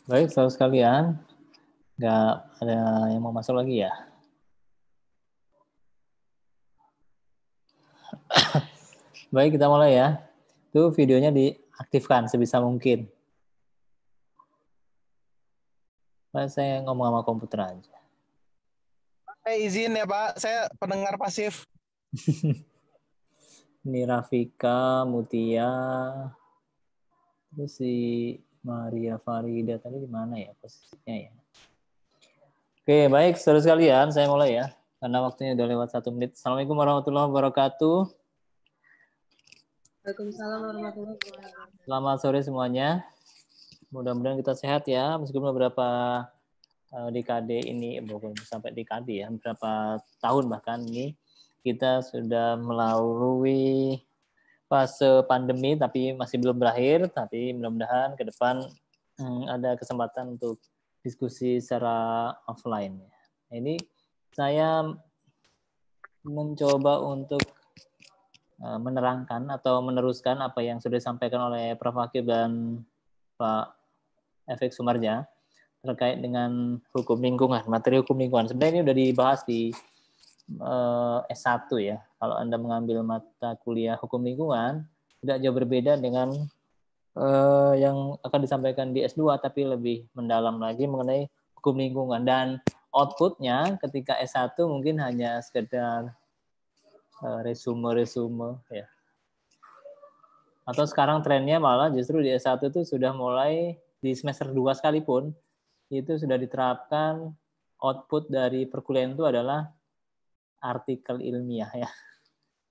Baik, saudara sekalian, nggak ada yang mau masuk lagi ya? Baik, kita mulai ya. Itu videonya diaktifkan sebisa mungkin. Pak, saya ngomong sama komputer aja. Izin ya Pak, saya pendengar pasif. Ini Rafika, Mutia, terus si Maria Farida tadi di mana ya posisinya ya? Oke, baik, saudara sekalian, saya mulai ya. Karena waktunya udah lewat 1 menit. Assalamualaikum warahmatullahi wabarakatuh. Waalaikumsalam warahmatullahi wabarakatuh. Selamat sore semuanya. Mudah-mudahan kita sehat ya, meskipun beberapa dekade ini, bukan sampai dekade ya, beberapa tahun bahkan ini kita sudah melalui fase pandemi, tapi masih belum berakhir. Tapi mudah-mudahan ke depan ada kesempatan untuk diskusi secara offline. Nah, ini saya mencoba untuk menerangkan atau meneruskan apa yang sudah disampaikan oleh Prof. Akib dan Pak Efek Sumarja terkait dengan hukum lingkungan, materi hukum lingkungan. Sebenarnya ini sudah dibahas di S1 ya. Kalau Anda mengambil mata kuliah hukum lingkungan, tidak jauh berbeda dengan yang akan disampaikan di S2, tapi lebih mendalam lagi mengenai hukum lingkungan. Dan outputnya ketika S1 mungkin hanya sekedar resume ya. Atau sekarang trennya malah justru di S1 itu sudah mulai di semester 2 sekalipun itu sudah diterapkan output dari perkuliahan itu adalah artikel ilmiah ya.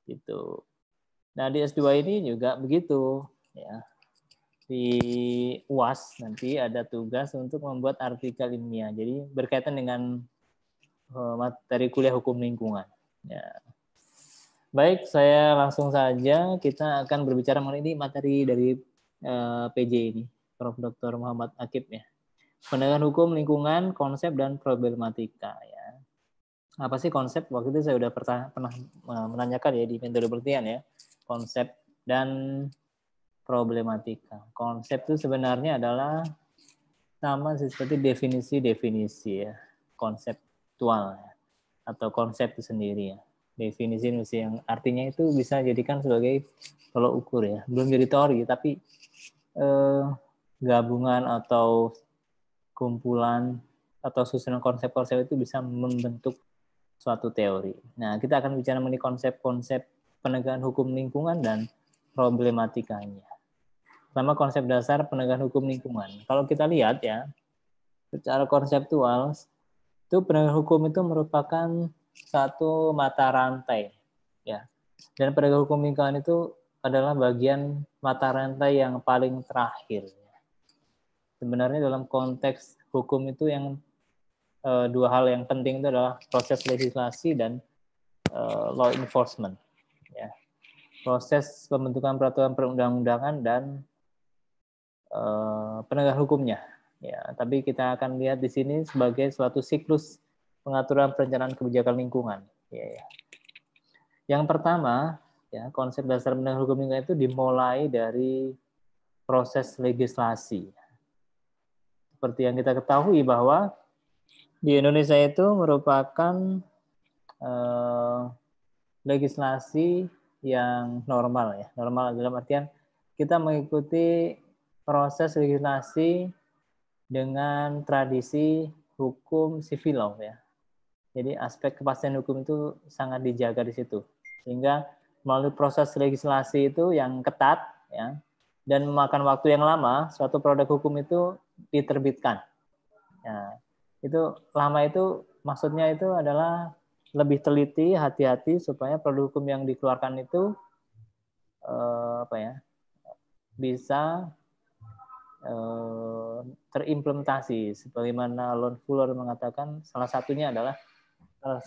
Gitu. Nah, di S2 ini juga begitu ya. Di UAS nanti ada tugas untuk membuat artikel ilmiah. Jadi berkaitan dengan materi kuliah hukum lingkungan. Ya. Baik, saya langsung saja kita akan berbicara mengenai ini materi dari PJ ini, Prof. Dr. Muhammad Akib ya. Penegakan hukum lingkungan, konsep dan problematika ya. Apa sih konsep? Waktu itu saya sudah pernah menanyakan ya di metode penelitian ya, konsep dan problematika. Konsep itu sebenarnya adalah sama seperti definisi-definisi ya, konseptual ya, atau konsep itu sendiri ya. Definisi yang artinya itu bisa jadikan sebagai tolok ukur ya. Belum jadi teori, tapi gabungan atau kumpulan atau susunan konsep-konsep itu bisa membentuk suatu teori. Nah, kita akan bicara mengenai konsep-konsep penegakan hukum lingkungan dan problematikanya. Pertama, konsep dasar penegakan hukum lingkungan. Kalau kita lihat ya, secara konseptual, itu penegakan hukum itu merupakan satu mata rantai. Ya. Dan penegakan hukum lingkungan itu adalah bagian mata rantai yang paling terakhir. Sebenarnya dalam konteks hukum itu yang dua hal yang penting itu adalah proses legislasi dan law enforcement. Ya. Proses pembentukan peraturan perundang-undangan dan penegak hukumnya. Ya, tapi kita akan lihat di sini sebagai suatu siklus pengaturan perencanaan kebijakan lingkungan. Ya. Yang pertama, ya, konsep dasar penegakan hukum lingkungan itu dimulai dari proses legislasi. Seperti yang kita ketahui bahwa di Indonesia itu merupakan legislasi yang normal ya. Normal dalam artian kita mengikuti proses legislasi dengan tradisi hukum civil law ya. Jadi aspek kepastian hukum itu sangat dijaga di situ. Sehingga melalui proses legislasi itu yang ketat ya dan memakan waktu yang lama, suatu produk hukum itu diterbitkan. Ya, itu lama itu maksudnya itu adalah lebih teliti, hati-hati supaya produk hukum yang dikeluarkan itu bisa terimplementasi. Sebagaimana Lon Fuller mengatakan, salah satunya adalah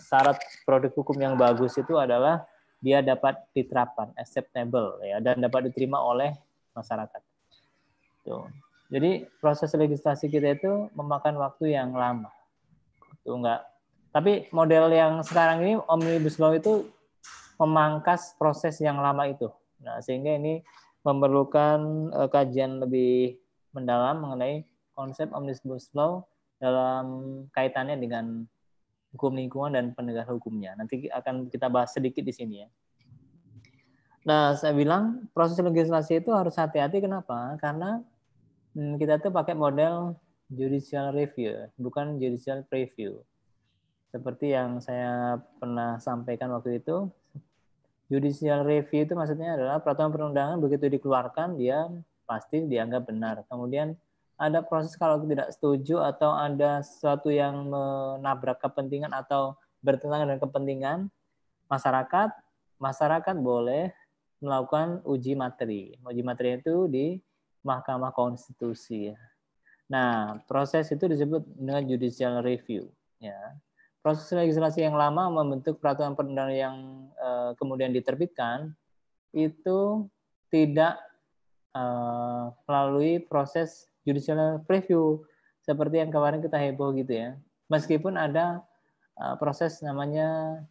syarat produk hukum yang bagus itu adalah dia dapat diterapkan, acceptable ya, dan dapat diterima oleh masyarakat. Tuh. Jadi proses legislasi kita itu memakan waktu yang lama. Tuh enggak. Tapi model yang sekarang ini Omnibus Law itu memangkas proses yang lama itu. Nah, sehingga ini memerlukan kajian lebih mendalam mengenai konsep Omnibus Law dalam kaitannya dengan hukum lingkungan dan penegakan hukumnya. Nanti akan kita bahas sedikit di sini ya. Nah, saya bilang proses legislasi itu harus hati-hati. Kenapa? Karena kita tuh pakai model judicial review, bukan judicial preview. Seperti yang saya pernah sampaikan waktu itu, judicial review itu maksudnya adalah peraturan perundangan begitu dikeluarkan, dia pasti dianggap benar. Kemudian ada proses kalau tidak setuju atau ada sesuatu yang menabrak kepentingan atau bertentangan dengan kepentingan masyarakat boleh melakukan uji materi. Uji materi itu di Mahkamah Konstitusi. Nah, proses itu disebut dengan judicial review. Ya. Proses legislasi yang lama membentuk peraturan perundangan yang kemudian diterbitkan itu tidak melalui proses judicial review seperti yang kemarin kita heboh gitu ya. Meskipun ada proses namanya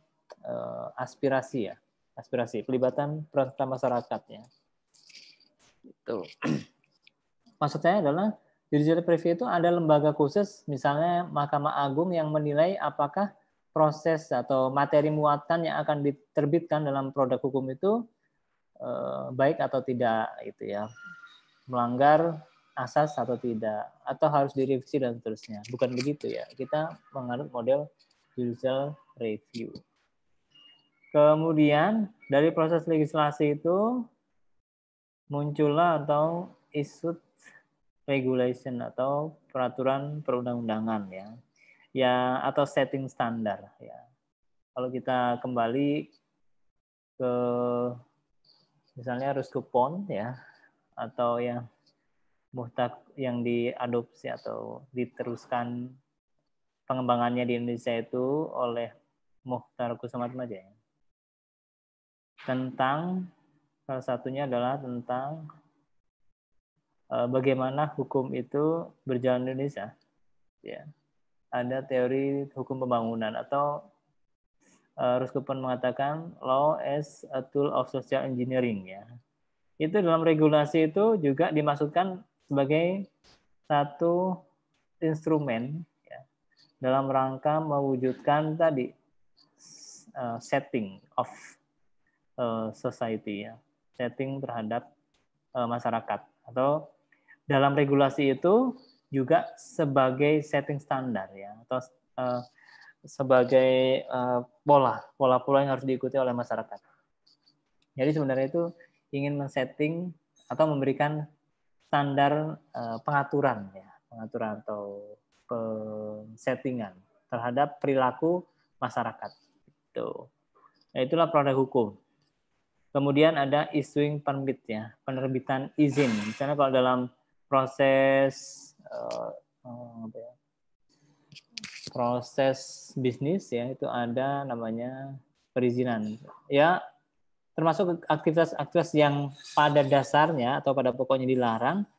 aspirasi ya. Aspirasi, pelibatan peserta masyarakatnya. Itu. Maksud saya adalah judicial review itu ada lembaga khusus, misalnya Mahkamah Agung yang menilai apakah proses atau materi muatan yang akan diterbitkan dalam produk hukum itu baik atau tidak, gitu ya, melanggar asas atau tidak, atau harus direvisi dan seterusnya. Bukan begitu ya. Kita menganut model judicial review. Kemudian dari proses legislasi itu muncullah atau issued regulation atau peraturan perundang-undangan ya. Ya atau setting standar ya. Kalau kita kembali ke misalnya Rusku PON ya atau yang yang diadopsi atau diteruskan pengembangannya di Indonesia itu oleh Muhtar Kusumatmaja ya. Tentang salah satunya adalah tentang bagaimana hukum itu berjalan di Indonesia. Ya. Ada teori hukum pembangunan atau Rusku PON mengatakan law as a tool of social engineering ya. Itu dalam regulasi itu juga dimaksudkan sebagai satu instrumen ya, dalam rangka mewujudkan tadi setting of society ya, setting terhadap masyarakat atau dalam regulasi itu juga sebagai setting standar ya atau sebagai pola yang harus diikuti oleh masyarakat. Jadi sebenarnya itu ingin men-setting atau memberikan standar pengaturan atau settingan terhadap perilaku masyarakat. Itu. Nah, itulah produk hukum. Kemudian ada issuing permit ya, penerbitan izin. Misalnya kalau dalam proses proses bisnis ya itu ada namanya perizinan. Ya termasuk aktivitas-aktivitas yang pada dasarnya atau pada pokoknya dilarang,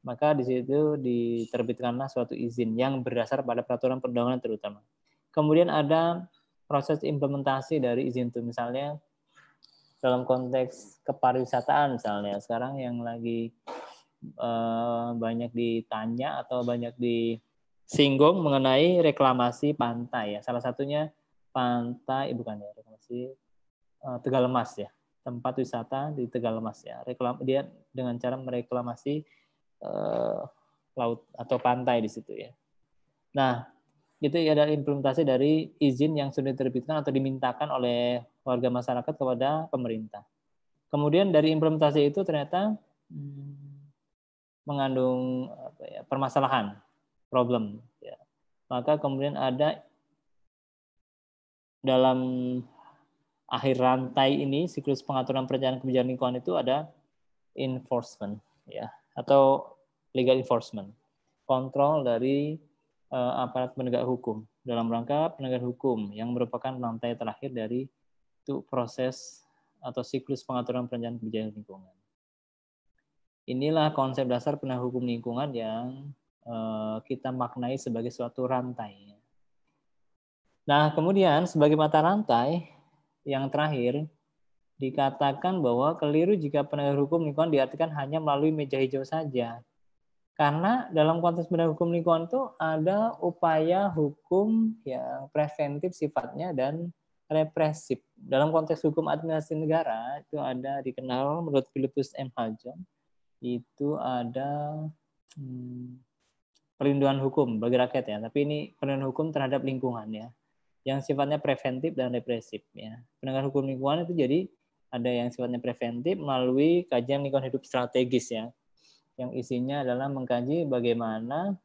maka di situ diterbitkanlah suatu izin yang berdasar pada peraturan perundangan terutama. Kemudian ada proses implementasi dari izin itu, misalnya dalam konteks kepariwisataan misalnya sekarang yang lagi banyak ditanya atau banyak disinggung mengenai reklamasi pantai ya. Salah satunya pantai reklamasi Tegalemas ya, tempat wisata di Tegalemas ya. Dia dengan cara mereklamasi laut atau pantai di situ ya. Nah, itu adalah implementasi dari izin yang sudah diterbitkan atau dimintakan oleh warga masyarakat kepada pemerintah. Kemudian dari implementasi itu ternyata mengandung permasalahan, problem. Ya. Maka kemudian ada dalam akhir rantai ini siklus pengaturan perencanaan kebijakan lingkungan itu ada enforcement, ya, atau legal enforcement, kontrol dari aparat penegak hukum dalam rangka penegakan hukum yang merupakan lantai terakhir dari itu proses atau siklus pengaturan perencanaan kebijakan lingkungan. Inilah konsep dasar penegakan hukum lingkungan yang kita maknai sebagai suatu rantai. Nah, kemudian sebagai mata rantai yang terakhir dikatakan bahwa keliru jika penegakan hukum lingkungan diartikan hanya melalui meja hijau saja. Karena dalam konteks penegakan hukum lingkungan itu ada upaya hukum yang preventif sifatnya dan represif. Dalam konteks hukum administrasi negara itu ada dikenal menurut Philippus M. Haljon itu ada perlindungan hukum bagi rakyat ya. Tapi ini perlindungan hukum terhadap lingkungan ya, yang sifatnya preventif dan represif ya. Penegakan hukum lingkungan itu jadi ada yang sifatnya preventif melalui kajian lingkungan hidup strategis ya, yang isinya adalah mengkaji bagaimana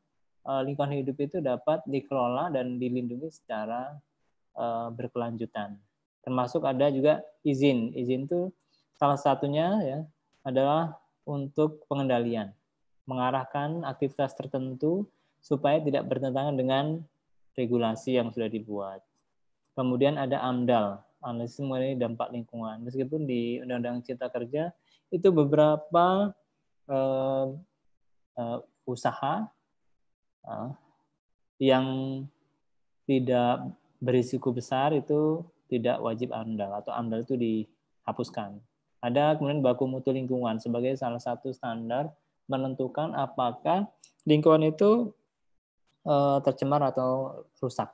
lingkungan hidup itu dapat dikelola dan dilindungi secara berkelanjutan. Termasuk ada juga izin. Izin itu salah satunya ya adalah untuk pengendalian, mengarahkan aktivitas tertentu supaya tidak bertentangan dengan regulasi yang sudah dibuat. Kemudian ada AMDAL, analisis mengenai dampak lingkungan. Meskipun di Undang-Undang Cipta Kerja itu beberapa usaha yang tidak berisiko besar itu tidak wajib AMDAL atau AMDAL itu dihapuskan. Ada kemudian baku mutu lingkungan sebagai salah satu standar menentukan apakah lingkungan itu tercemar atau rusak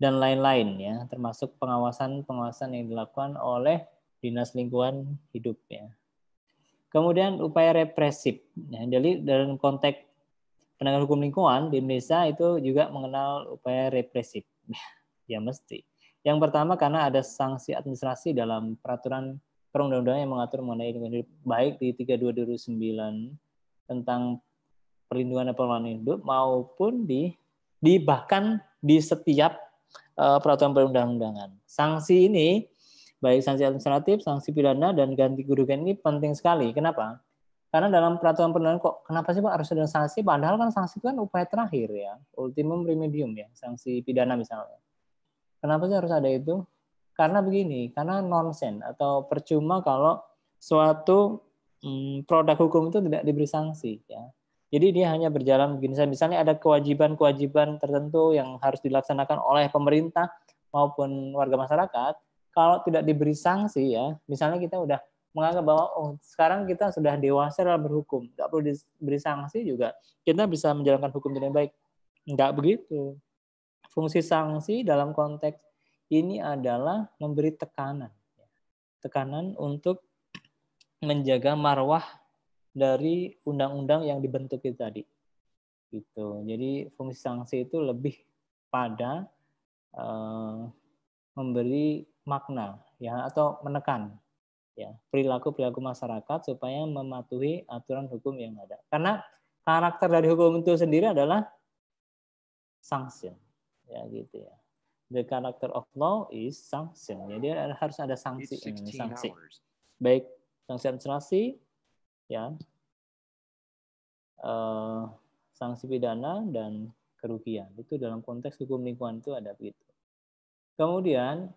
dan lain-lain ya, termasuk pengawasan yang dilakukan oleh Dinas Lingkungan Hidup ya. Kemudian upaya represif. Ya, jadi dalam konteks penegakan hukum lingkungan di Indonesia itu juga mengenal upaya represif. Ya mesti. Yang pertama karena ada sanksi administrasi dalam peraturan perundang-undangan yang mengatur mengenai lingkungan hidup, baik di 32/2009 tentang perlindungan dan pengelolaan hidup maupun bahkan di setiap peraturan perundang-undangan. Sanksi ini baik sanksi administratif, sanksi pidana dan ganti kerugian ini penting sekali. Kenapa? Karena dalam peraturan perundang-undangan kok kenapa sih Pak harus ada sanksi? Padahal kan sanksi itu kan upaya terakhir ya, ultimum remedium ya, sanksi pidana misalnya. Kenapa sih harus ada itu? Karena begini, karena nonsen atau percuma kalau suatu produk hukum itu tidak diberi sanksi ya. Jadi dia hanya berjalan begini. Misalnya ada kewajiban-kewajiban tertentu yang harus dilaksanakan oleh pemerintah maupun warga masyarakat, kalau tidak diberi sanksi ya, misalnya kita udah menganggap bahwa sekarang kita sudah dewasa dalam berhukum, nggak perlu diberi sanksi juga, kita bisa menjalankan hukum dengan baik. Nggak begitu. Fungsi sanksi dalam konteks ini adalah memberi tekanan untuk menjaga marwah dari undang-undang yang dibentuk itu tadi. Gitu. Jadi fungsi sanksi itu lebih pada memberi makna ya atau menekan ya perilaku masyarakat supaya mematuhi aturan hukum yang ada. Karena karakter dari hukum itu sendiri adalah sanction. Ya gitu ya. The character of law is sanction. Jadi harus ada sanksi ini, sanksi. Baik sanksi administrasi ya. Sanksi pidana dan kerugian. Itu dalam konteks hukum lingkungan itu ada begitu. Kemudian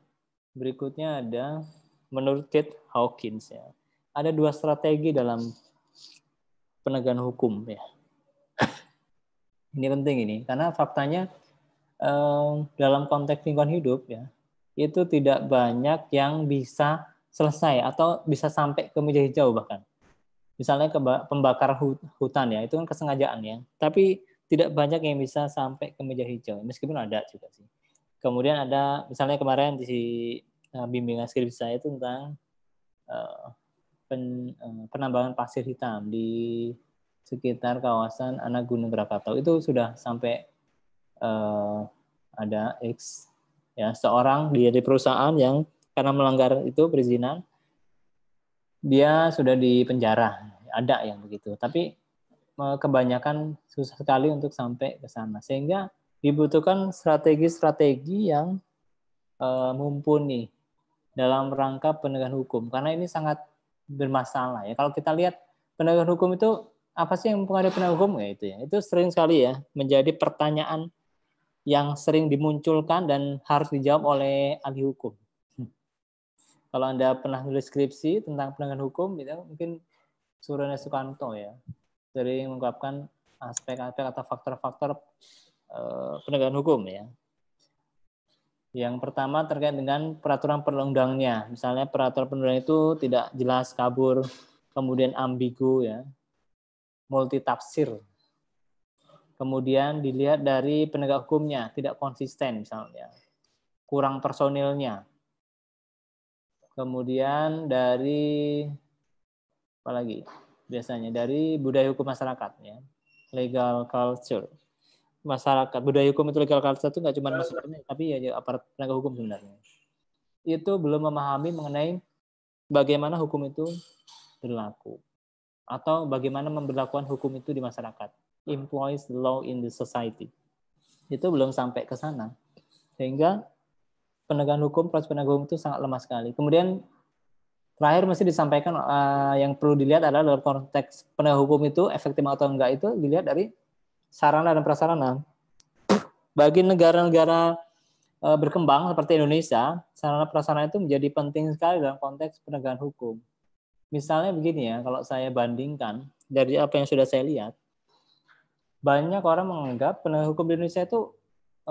berikutnya ada menurut Kate Hawkins ya. Ada dua strategi dalam penegakan hukum ya. Ini penting ini karena faktanya dalam konteks lingkungan hidup ya itu tidak banyak yang bisa selesai atau bisa sampai ke meja hijau bahkan. Misalnya pembakar hutan ya itu kan kesengajaan ya. Tapi tidak banyak yang bisa sampai ke meja hijau meskipun ada juga sih. Kemudian ada misalnya kemarin di bimbingan skripsi saya itu tentang penambangan pasir hitam di sekitar kawasan Anak Gunung Krakatau itu sudah sampai ada X ya seorang di perusahaan yang karena melanggar itu perizinan dia sudah dipenjara, ada yang begitu tapi kebanyakan susah sekali untuk sampai ke sana sehingga dibutuhkan strategi-strategi yang mumpuni dalam rangka penegakan hukum karena ini sangat bermasalah ya. Kalau kita lihat penegakan hukum itu apa sih yang mempengaruhi penegakan hukum ya itu sering sekali ya menjadi pertanyaan yang sering dimunculkan dan harus dijawab oleh ahli hukum. Kalau Anda pernah nulis skripsi tentang penegakan hukum itu mungkin Surya Sukanto ya sering mengungkapkan aspek-aspek atau faktor-faktor penegakan hukum ya. Yang pertama terkait dengan peraturan perundang-undangnya. Misalnya peraturan perundang itu tidak jelas, kabur, kemudian ambigu ya, multitafsir Kemudian dilihat dari penegak hukumnya, tidak konsisten misalnya. Kurang personilnya. Kemudian dari apa lagi? Biasanya dari budaya hukum masyarakatnya, legal culture. Masyarakat, budaya hukum itu legal culture itu nggak cuma masyarakatnya, tapi ya aparat penegak hukum sebenarnya. Itu belum memahami mengenai bagaimana hukum itu berlaku. Atau bagaimana memberlakukan hukum itu di masyarakat. Employs the law in the society. Itu belum sampai ke sana. Sehingga penegakan hukum, proses penegakan hukum itu sangat lemah sekali. Kemudian terakhir mesti disampaikan yang perlu dilihat adalah dalam konteks penegak hukum itu efektif atau enggak itu dilihat dari sarana dan prasarana. Bagi negara-negara berkembang seperti Indonesia, sarana prasarana itu menjadi penting sekali dalam konteks penegakan hukum. Misalnya begini ya, kalau saya bandingkan dari apa yang sudah saya lihat, banyak orang menganggap penegak hukum di Indonesia itu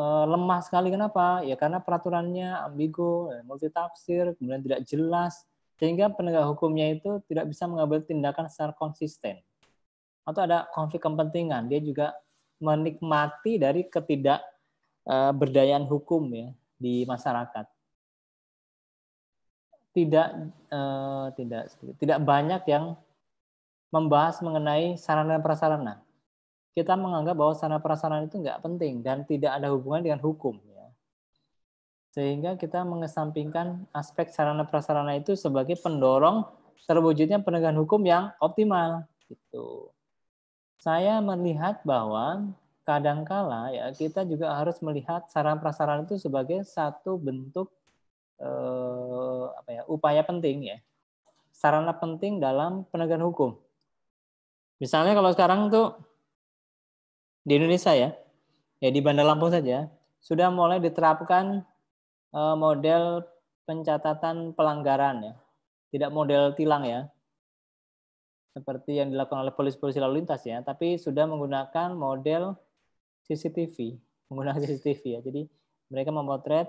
lemah sekali. Kenapa? Ya karena peraturannya ambigu, multitafsir, kemudian tidak jelas, sehingga penegak hukumnya itu tidak bisa mengambil tindakan secara konsisten. Atau ada konflik kepentingan, dia juga menikmati dari ketidakberdayaan hukum ya di masyarakat. Tidak banyak yang membahas mengenai sarana dan prasarana. Kita menganggap bahwa sarana prasarana itu nggak penting dan tidak ada hubungan dengan hukum. Ya. Sehingga kita mengesampingkan aspek sarana prasarana itu sebagai pendorong terwujudnya penegakan hukum yang optimal. Gitu. Saya melihat bahwa kadangkala ya kita juga harus melihat sarana prasarana itu sebagai satu bentuk upaya penting ya. Sarana penting dalam penegakan hukum. Misalnya kalau sekarang tuh di Indonesia ya di Bandar Lampung saja sudah mulai diterapkan model pencatatan pelanggaran ya, tidak model tilang ya, seperti yang dilakukan oleh polisi lalu lintas ya, tapi sudah menggunakan model menggunakan CCTV ya. Jadi mereka memotret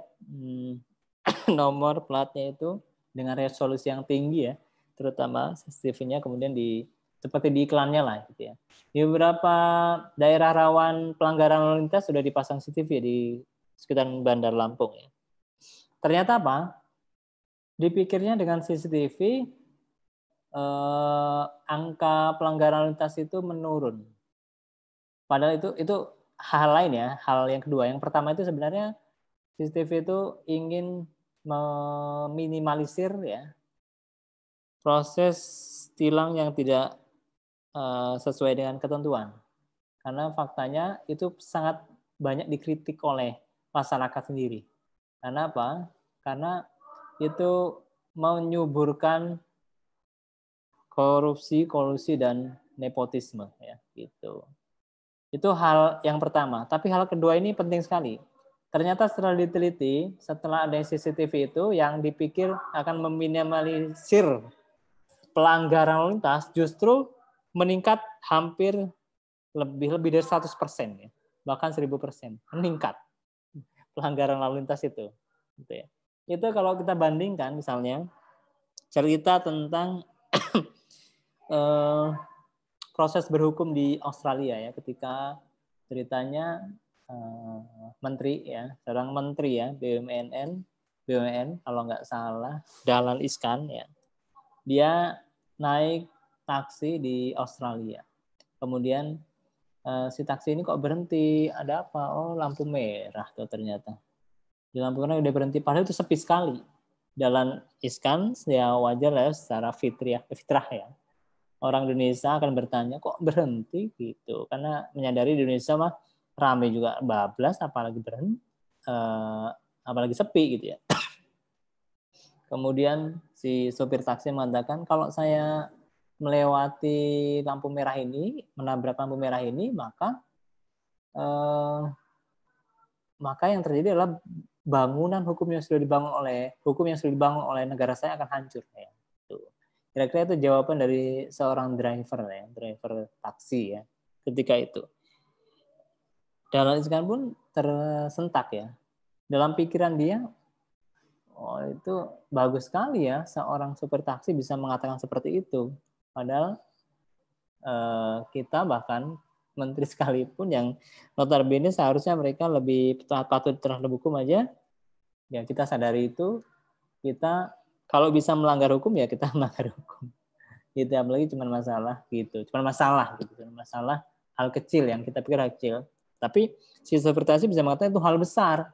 nomor platnya itu dengan resolusi yang tinggi ya, terutama CCTV-nya kemudian seperti di iklannya lah gitu ya. Di beberapa daerah rawan pelanggaran lalu lintas sudah dipasang CCTV di sekitar Bandar Lampung ya. Ternyata apa? Dipikirnya dengan CCTV angka pelanggaran lalu lintas itu menurun. Padahal itu hal lain ya, hal yang kedua. Yang pertama itu sebenarnya CCTV itu ingin meminimalisir ya proses tilang yang tidak sesuai dengan ketentuan. Karena faktanya itu sangat banyak dikritik oleh masyarakat sendiri. Karena apa? Karena itu menyuburkan korupsi, kolusi dan nepotisme ya, gitu. Itu hal yang pertama. Tapi hal kedua ini penting sekali. Ternyata setelah diteliti, setelah ada CCTV itu yang dipikir akan meminimalisir pelanggaran lalu lintas justru meningkat hampir lebih dari 100% ya. Bahkan 1000% meningkat pelanggaran lalu lintas itu. Gitu ya. Itu kalau kita bandingkan misalnya cerita tentang proses berhukum di Australia ya, ketika ceritanya menteri ya, seorang menteri ya BUMN kalau nggak salah Dahlan Iskan ya, dia naik taksi di Australia, kemudian si taksi ini kok berhenti, ada apa? Oh lampu merah tuh ternyata, di lampu merah udah berhenti, padahal itu sepi sekali. Dahlan Iskan ya wajar lah secara fitrah ya, orang Indonesia akan bertanya kok berhenti gitu, karena menyadari di Indonesia mah ramai juga bablas, apalagi berhenti, apalagi sepi gitu ya. Kemudian si sopir taksi mengatakan kalau saya melewati lampu merah ini, menabrak lampu merah ini, maka yang terjadi adalah hukum yang sudah dibangun oleh negara saya akan hancur ya. Kira-kira itu jawaban dari seorang driver taksi ya ketika itu. Dahlan Iskan pun tersentak ya. Dalam pikiran dia, oh itu bagus sekali ya seorang supir taksi bisa mengatakan seperti itu. Padahal kita bahkan menteri sekalipun yang notabene seharusnya mereka lebih patut terhadap hukum aja, ya kita sadari itu, kita kalau bisa melanggar hukum ya kita melanggar hukum. Gitu, apalagi cuma masalah gitu, cuma masalah hal kecil yang kita pikir hal kecil. Tapi sisi interpretasi bisa mengatakan itu hal besar.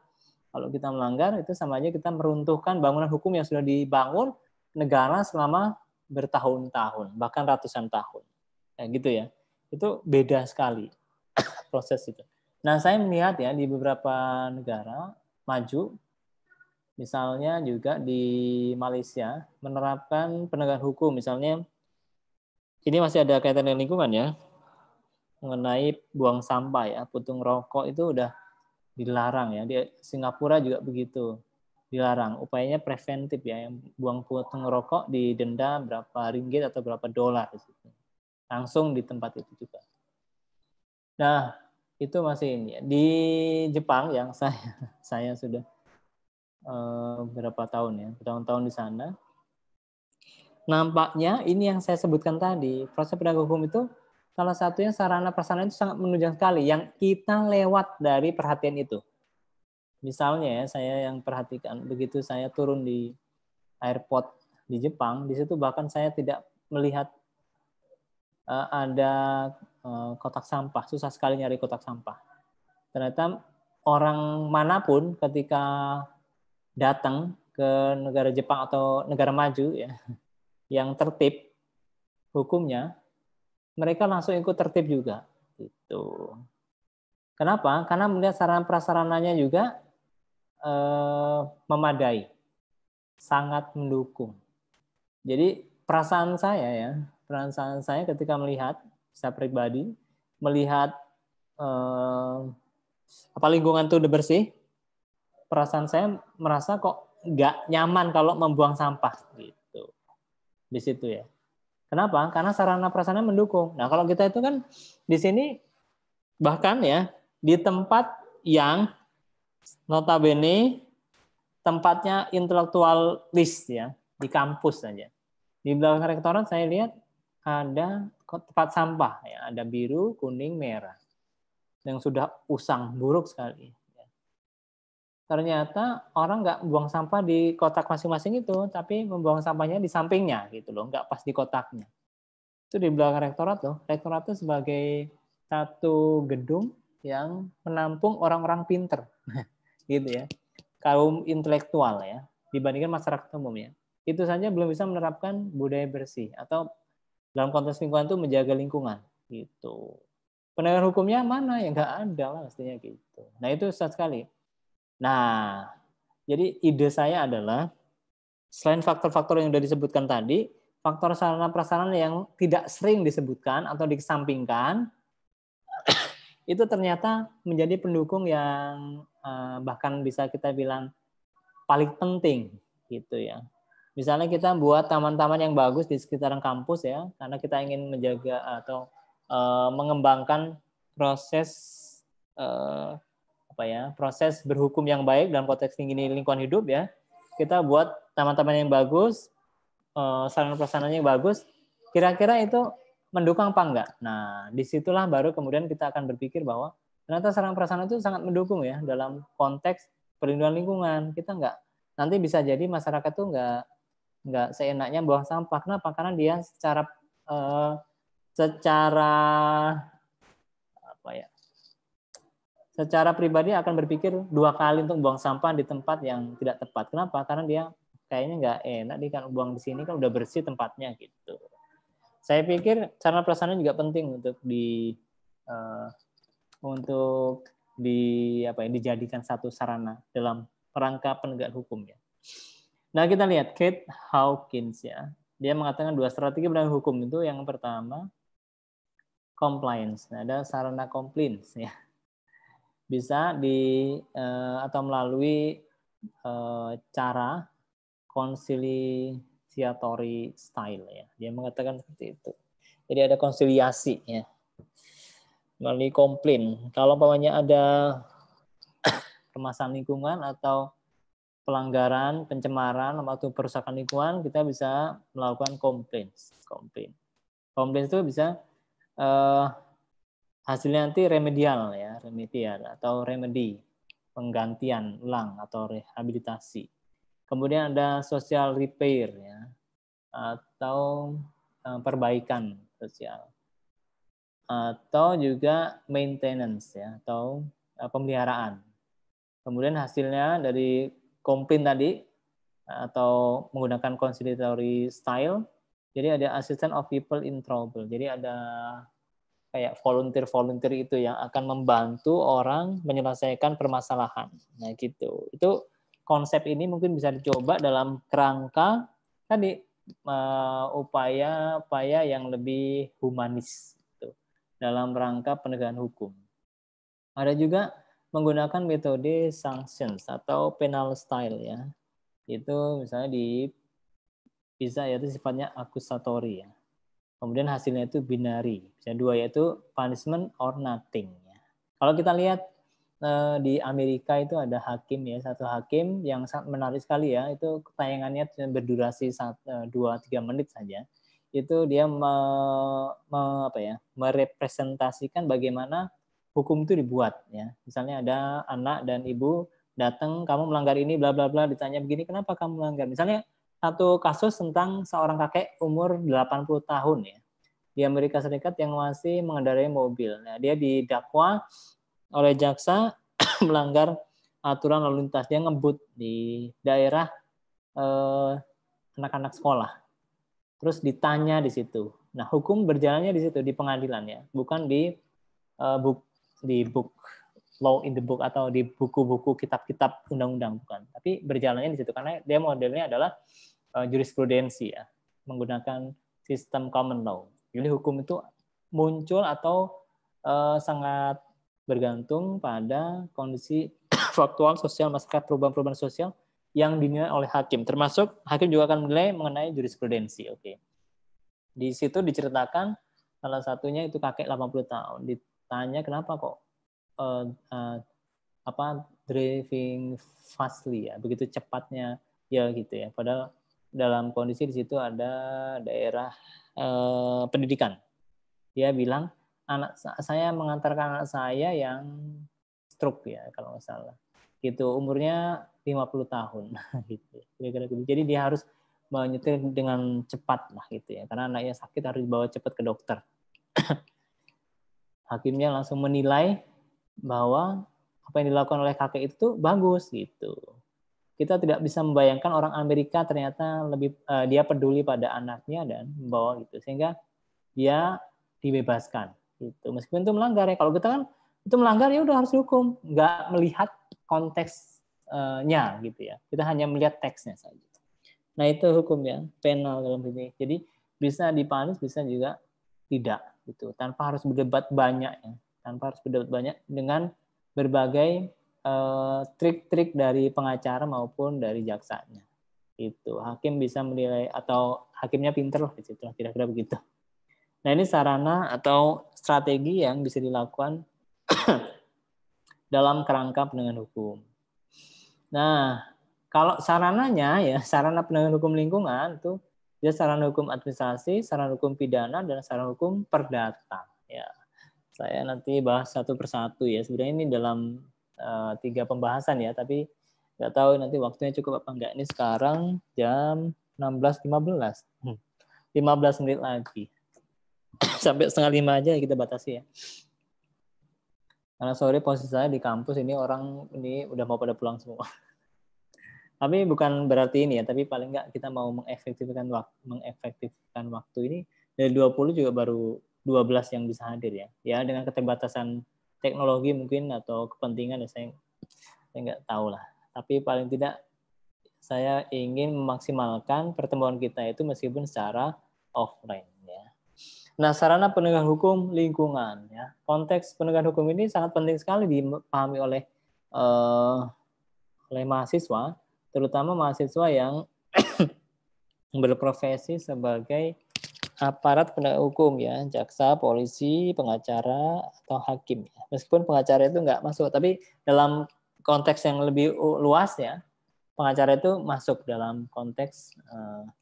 Kalau kita melanggar itu sama aja kita meruntuhkan bangunan hukum yang sudah dibangun negara selama bertahun-tahun, bahkan ratusan tahun. Ya, gitu ya. Itu beda sekali proses itu. Nah, saya melihat ya di beberapa negara maju, misalnya juga di Malaysia menerapkan penegakan hukum, misalnya ini masih ada kaitan dengan lingkungan ya, mengenai buang sampah ya, puntung rokok itu udah dilarang ya. Di Singapura juga begitu, dilarang. Upayanya preventif ya, yang buang puntung rokok didenda berapa ringgit atau berapa dolar di situ. Langsung di tempat itu juga. Nah, itu masih ini ya. Di Jepang yang saya sudah berapa tahun ya, bertahun-tahun di sana. Nampaknya ini yang saya sebutkan tadi, proses penegakan hukum itu salah satunya sarana prasarana itu sangat menunjang sekali yang kita lewat dari perhatian itu. Misalnya ya, saya yang perhatikan begitu saya turun di airport di Jepang, di situ bahkan saya tidak melihat ada kotak sampah, susah sekali nyari kotak sampah. Ternyata orang manapun ketika datang ke negara Jepang atau negara maju ya, yang tertib hukumnya, mereka langsung ikut tertib juga. Gitu. Kenapa? Karena melihat sarana prasarananya juga memadai, sangat mendukung. Jadi perasaan saya ketika melihat, saya pribadi melihat apa lingkungan itu udah bersih, perasaan saya merasa kok nggak nyaman kalau membuang sampah gitu di situ ya. Kenapa? Karena sarana prasarana mendukung. Nah kalau kita itu kan di sini bahkan ya di tempat yang notabene tempatnya intelektualis ya, di kampus saja. Di belakang rektorat saya lihat ada tempat sampah ya, ada biru, kuning, merah yang sudah usang buruk sekali. Ternyata orang nggak buang sampah di kotak masing-masing itu, tapi membuang sampahnya di sampingnya gitu loh, nggak pas di kotaknya. Itu di belakang rektorat loh. Rektorat itu sebagai satu gedung yang menampung orang-orang pinter, gitu ya, kaum intelektual ya, dibandingkan masyarakat umum ya. Itu saja belum bisa menerapkan budaya bersih atau dalam konteks lingkungan itu menjaga lingkungan gitu. Penegakan hukumnya mana ya nggak ada lah mestinya gitu. Nah itu susah sekali. Nah, jadi ide saya adalah selain faktor-faktor yang sudah disebutkan tadi, faktor sarana prasarana yang tidak sering disebutkan atau dikesampingkan, itu ternyata menjadi pendukung yang bahkan bisa kita bilang paling penting gitu ya. Misalnya kita buat taman-taman yang bagus di sekitaran kampus ya, karena kita ingin menjaga atau mengembangkan proses proses berhukum yang baik dalam konteks ini lingkungan hidup ya. Kita buat taman-taman yang bagus, sarana prasarananya yang bagus, kira-kira itu mendukung apa enggak? Nah, disitulah baru kemudian kita akan berpikir bahwa ternyata sarana prasarana itu sangat mendukung ya dalam konteks perlindungan lingkungan. Kita enggak, nanti bisa jadi masyarakat tuh enggak seenaknya buang sampah. Kenapa? Karena dia secara secara pribadi akan berpikir dua kali untuk buang sampah di tempat yang tidak tepat. Kenapa? Karena dia kayaknya nggak enak di kan buang di sini kan udah bersih tempatnya gitu. Saya pikir sarana prasarana juga penting untuk dijadikan satu sarana dalam rangka penegakan hukum ya. Nah kita lihat Kate Hawkins ya, dia mengatakan dua strategi penegakan hukum itu yang pertama compliance. Nah, ada sarana compliance ya. Bisa atau melalui cara conciliatory style ya. Dia mengatakan seperti itu. Jadi ada konsiliasi ya. Melalui komplain. Kalau umpamanya ada permasalahan lingkungan atau pelanggaran, pencemaran atau perusakan lingkungan, kita bisa melakukan komplain. Komplain itu bisa hasilnya nanti remedial ya, remedial atau remedy, penggantian ulang atau rehabilitasi. Kemudian ada social repair ya, atau perbaikan sosial. Atau juga maintenance ya, atau pemeliharaan. Kemudian hasilnya dari komplain tadi atau menggunakan conciliatory style. Jadi ada assistant of people in trouble. Jadi ada kayak volunteer itu yang akan membantu orang menyelesaikan permasalahan. Nah, gitu. Itu konsep ini mungkin bisa dicoba dalam kerangka tadi upaya yang lebih humanis gitu, dalam rangka penegakan hukum. Ada juga menggunakan metode sanctions atau penal style ya. Itu misalnya bisa yaitu sifatnya accusatory ya. Kemudian hasilnya itu binary, bisa dua yaitu punishment or nothing. Kalau kita lihat di Amerika itu ada hakim ya, satu hakim yang sangat menarik sekali ya, itu tayangannya berdurasi 2-3 menit saja. Itu dia merepresentasikan bagaimana hukum itu dibuat ya. Misalnya ada anak dan ibu datang, kamu melanggar ini bla bla bla, ditanya begini, kenapa kamu melanggar? Misalnya satu kasus tentang seorang kakek umur 80 tahun ya, di Amerika Serikat yang masih mengendarai mobil. Nah, dia didakwa oleh jaksa melanggar aturan lalu lintas. Dia ngebut di daerah anak-anak sekolah. Terus ditanya di situ. Nah, hukum berjalannya di situ, di pengadilan ya, bukan di book law in the book atau di buku-buku kitab-kitab undang-undang, bukan. Tapi berjalannya di situ karena dia modelnya adalah jurisprudensi ya, menggunakan sistem common law. Jadi hukum itu muncul atau sangat bergantung pada kondisi faktual sosial masyarakat, perubahan-perubahan sosial yang dinilai oleh hakim. Termasuk hakim juga akan menilai mengenai jurisprudensi. Oke. Di situ diceritakan salah satunya itu kakek 80 tahun. Ditanya kenapa kok driving fastly ya, begitu cepatnya ya gitu ya. Padahal dalam kondisi di situ ada daerah pendidikan. Dia bilang saya mengantarkan anak saya yang stroke ya kalau nggak salah. Gitu umurnya 50 tahun gitu. Jadi dia harus menyetir dengan cepat lah gitu ya. Karena anaknya sakit harus dibawa cepat ke dokter. Hakimnya langsung menilai bahwa apa yang dilakukan oleh kakek itu bagus gitu. Kita tidak bisa membayangkan orang Amerika ternyata lebih dia peduli pada anaknya dan membawa gitu, sehingga dia dibebaskan gitu. Meskipun itu melanggar ya. Kalau kita kan itu melanggar ya udah harus dihukum, nggak melihat konteksnya gitu ya. Kita hanya melihat teksnya saja. Nah itu hukum ya, penal dalam ini. Jadi bisa dipanis, bisa juga tidak gitu. Tanpa harus berdebat banyak ya. Tanpa harus berdebat banyak dengan berbagai trik-trik dari pengacara maupun dari jaksanya. Itu hakim bisa menilai atau hakimnya pinter lah di situ, kira-kira begitu. Nah ini sarana atau strategi yang bisa dilakukan dalam kerangka penegakan hukum. Nah kalau sarananya ya sarana penegakan hukum lingkungan itu dia sarana hukum administrasi, sarana hukum pidana, dan sarana hukum perdata. Ya saya nanti bahas satu persatu ya. Sebenarnya ini dalam 3 pembahasan ya, tapi nggak tahu nanti waktunya cukup apa enggak. Ini sekarang jam 16.15. 15 menit lagi. Sampai 4:30 aja kita batasi ya. Karena sore posisi saya di kampus ini orang ini udah mau pada pulang semua. Tapi bukan berarti ini ya, tapi paling nggak kita mau mengefektifkan waktu ini. Dari 20 juga baru 12 yang bisa hadir ya. Ya dengan keterbatasan teknologi mungkin atau kepentingan ya saya nggak tahu lah. Tapi paling tidak saya ingin memaksimalkan pertemuan kita itu meskipun secara offline ya. Nah, sarana penegakan hukum lingkungan ya. Konteks penegakan hukum ini sangat penting sekali dipahami oleh mahasiswa, terutama mahasiswa yang berprofesi sebagai aparat penegak hukum ya, jaksa, polisi, pengacara, atau hakim. Meskipun pengacara itu nggak masuk, tapi dalam konteks yang lebih luas ya, pengacara itu masuk dalam konteks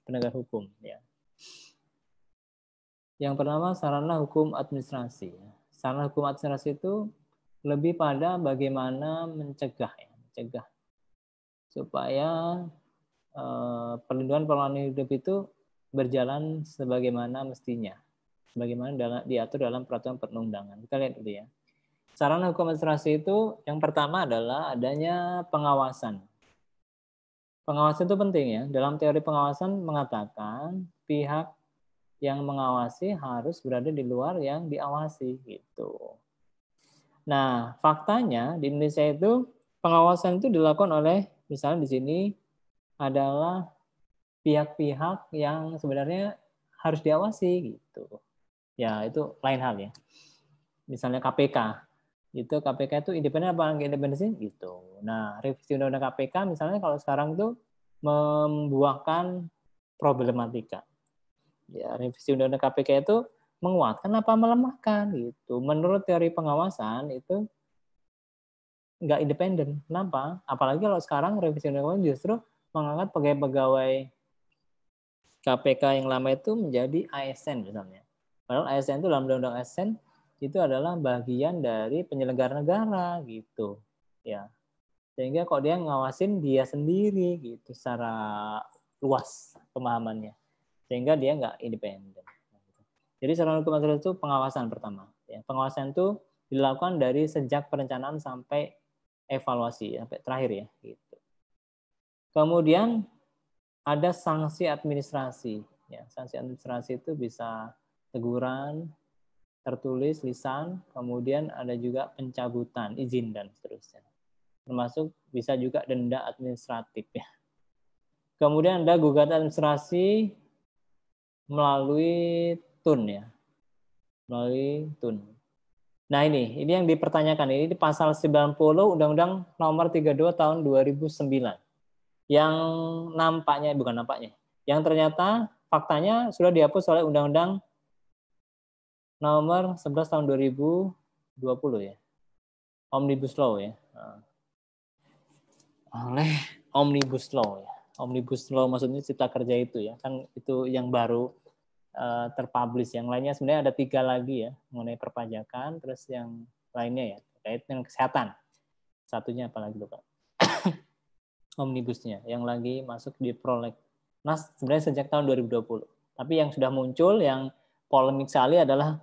penegak hukum. Ya. Yang pertama sarana hukum administrasi. Sarana hukum administrasi itu lebih pada bagaimana mencegah supaya perlindungan hidup itu berjalan sebagaimana mestinya, sebagaimana diatur dalam peraturan perundang-undangan. Kita lihat dulu ya. Sarana hukum administrasi itu yang pertama adalah adanya pengawasan. Pengawasan itu penting ya. Dalam teori pengawasan mengatakan pihak yang mengawasi harus berada di luar yang diawasi gitu. Nah, faktanya di Indonesia itu pengawasan itu dilakukan oleh misalnya di sini adalah pihak-pihak yang sebenarnya harus diawasi gitu. Ya, itu lain hal ya. Misalnya KPK. Itu KPK itu independen apa enggak independen sih gitu. Nah, revisi undang-undang KPK misalnya kalau sekarang itu membuahkan problematika. Ya, revisi undang-undang KPK itu menguatkan apa melemahkan gitu. Menurut teori pengawasan itu nggak independen. Kenapa? Apalagi kalau sekarang revisi undang-undang justru mengangkat pegawai-pegawai KPK yang lama itu menjadi ASN misalnya. Padahal ASN itu dalam undang-undang ASN itu adalah bagian dari penyelenggara negara gitu. Ya. Sehingga kok dia ngawasin dia sendiri gitu secara luas pemahamannya. Sehingga dia nggak independen. Jadi sarana hukum administrasi itu pengawasan pertama. Ya, pengawasan itu dilakukan dari sejak perencanaan sampai evaluasi sampai terakhir ya. Gitu. Kemudian ada sanksi administrasi. Ya, sanksi administrasi itu bisa teguran, tertulis, lisan, kemudian ada juga pencabutan izin dan seterusnya. Termasuk bisa juga denda administratif ya. Kemudian ada gugatan administrasi melalui TUN ya. Melalui TUN. Nah ini yang dipertanyakan. Ini di pasal 90 Undang-Undang Nomor 32 Tahun 2009. Yang yang ternyata faktanya sudah dihapus oleh Undang-Undang Nomor 11 Tahun 2020 ya. Omnibus Law ya. Oleh Omnibus Law ya. Omnibus Law maksudnya Cipta Kerja itu ya. Kan itu yang baru terpublish. Yang lainnya sebenarnya ada 3 lagi ya mengenai perpajakan, terus yang lainnya ya terkait dengan kesehatan. Satunya apalagi lupa. Omnibusnya yang lagi masuk di prolegnas sebenarnya sejak tahun 2020. Tapi yang sudah muncul yang polemik sekali adalah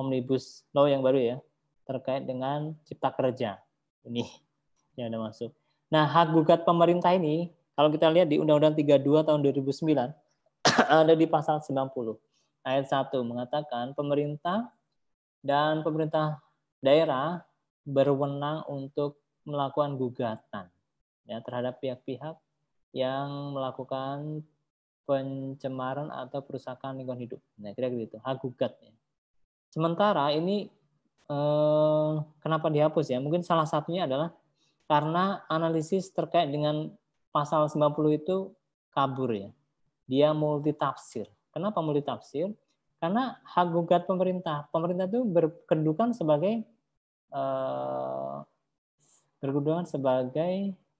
Omnibus Law yang baru ya terkait dengan Cipta Kerja. Ini yang ada masuk. Nah, hak gugat pemerintah ini kalau kita lihat di Undang-Undang 32 tahun 2009 ada di pasal 90. Ayat 1 mengatakan pemerintah dan pemerintah daerah berwenang untuk melakukan gugatan ya terhadap pihak-pihak yang melakukan pencemaran atau perusakan lingkungan hidup. Nah, kira-kira gitu, hak gugat ya. Sementara ini kenapa dihapus ya? Mungkin salah satunya adalah karena analisis terkait dengan pasal 90 itu kabur ya. Dia multitafsir. Kenapa multitafsir? Karena hak gugat pemerintah. Pemerintah itu berkedudukan sebagai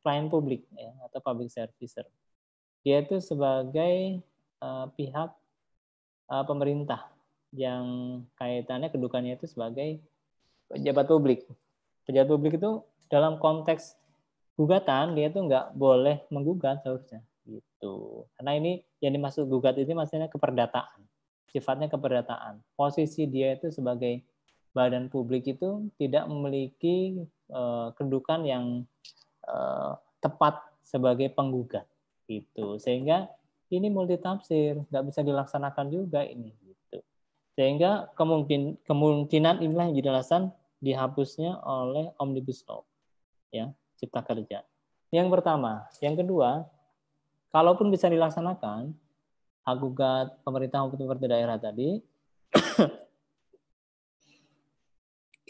pelayan publik ya, atau public servicer. Dia itu sebagai pihak pemerintah yang kaitannya kedudukannya itu sebagai pejabat publik. Pejabat publik itu dalam konteks gugatan dia itu nggak boleh menggugat seharusnya gitu. Karena ini yang dimaksud gugat itu maksudnya keperdataan. Sifatnya keperdataan. Posisi dia itu sebagai badan publik itu tidak memiliki kedudukan yang tepat sebagai penggugat gitu. Sehingga ini multitafsir, nggak bisa dilaksanakan juga ini gitu. Sehingga kemungkinan inilah yang jadi alasan dihapusnya oleh Omnibus Law ya, Cipta Kerja. Yang pertama, yang kedua, kalaupun bisa dilaksanakan hak gugat pemerintah maupun pemerintah daerah tadi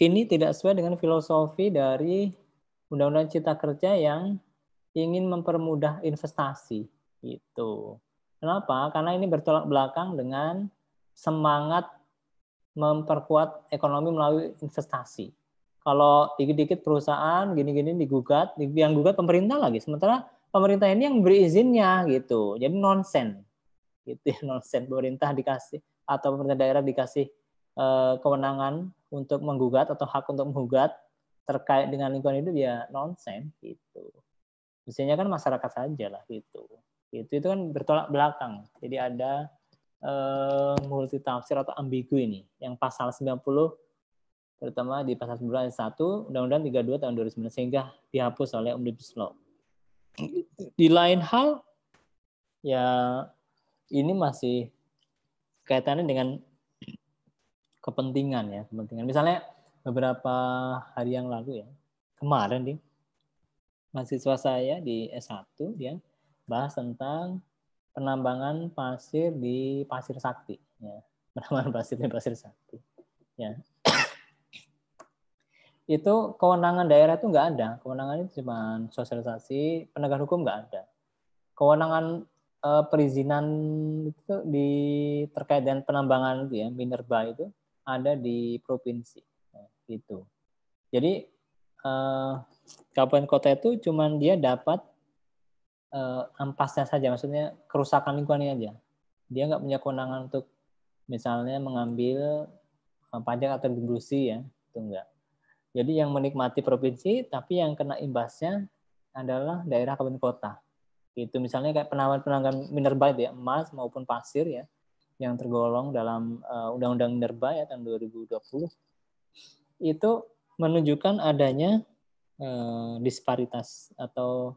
ini tidak sesuai dengan filosofi dari Undang-Undang Cipta Kerja yang ingin mempermudah investasi gitu. Kenapa? Karena ini bertolak belakang dengan semangat memperkuat ekonomi melalui investasi. Kalau dikit-dikit perusahaan gini-gini digugat, yang gugat pemerintah lagi. Sementara pemerintah ini yang beri izinnya gitu. Jadi nonsen. Gitu ya, nonsen. Pemerintah dikasih atau pemerintah daerah dikasih kewenangan untuk menggugat atau hak untuk menggugat terkait dengan lingkungan hidup ya nonsen gitu. Mestinya kan masyarakat saja lah gitu. Itu kan bertolak belakang. Jadi ada multi tafsir atau ambigu ini yang pasal 90 terutama di pasal 9 ayat 1 Undang-Undang 32 tahun 2009 sehingga dihapus oleh Omnibus Law. Di lain hal ya ini masih kaitannya dengan kepentingan ya, kepentingan. Misalnya beberapa hari yang lalu ya, kemarin nih, mahasiswa saya di S1 dia bahas tentang penambangan pasir di Pasir Sakti ya. Penambangan pasir di Pasir Sakti. Ya. Itu kewenangan daerah itu nggak ada. Kewenangan itu cuma sosialisasi, penegakan hukum nggak ada. Kewenangan perizinan itu terkait dengan penambangan itu ya, minerba itu ada di provinsi gitu. Jadi kabupaten kota itu cuman dia dapat ampasnya saja, maksudnya kerusakan lingkungannya aja. Dia nggak punya kewenangan untuk misalnya mengambil pajak atau retribusi ya, itu enggak. Jadi yang menikmati provinsi tapi yang kena imbasnya adalah daerah kabupaten kota. Itu misalnya kayak penambangan minerba ya, emas maupun pasir ya, yang tergolong dalam Undang-Undang Minerba ya tahun 2020 itu menunjukkan adanya disparitas atau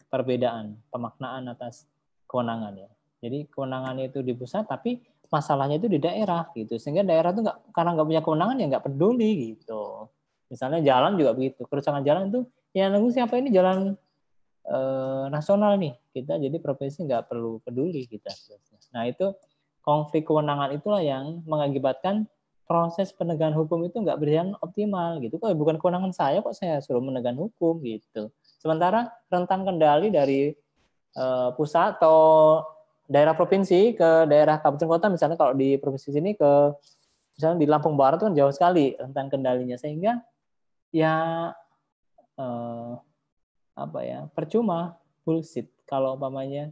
perbedaan pemaknaan atas kewenangan ya. Jadi kewenangannya itu di pusat tapi masalahnya itu di daerah gitu. Sehingga daerah itu karena nggak punya kewenangan ya nggak peduli gitu. Misalnya jalan juga begitu. Kerusakan jalan itu ya nunggu siapa ini jalan nasional nih, kita jadi provinsi nggak perlu peduli kita. Nah itu konflik kewenangan itulah yang mengakibatkan proses penegakan hukum itu nggak berjalan optimal gitu. Kok bukan kewenangan saya kok saya suruh menegakan hukum gitu. Sementara rentang kendali dari pusat atau daerah provinsi ke daerah kabupaten kota, misalnya kalau di provinsi sini ke misalnya di Lampung Barat itu kan jauh sekali rentang kendalinya sehingga ya percuma, bullshit kalau umpamanya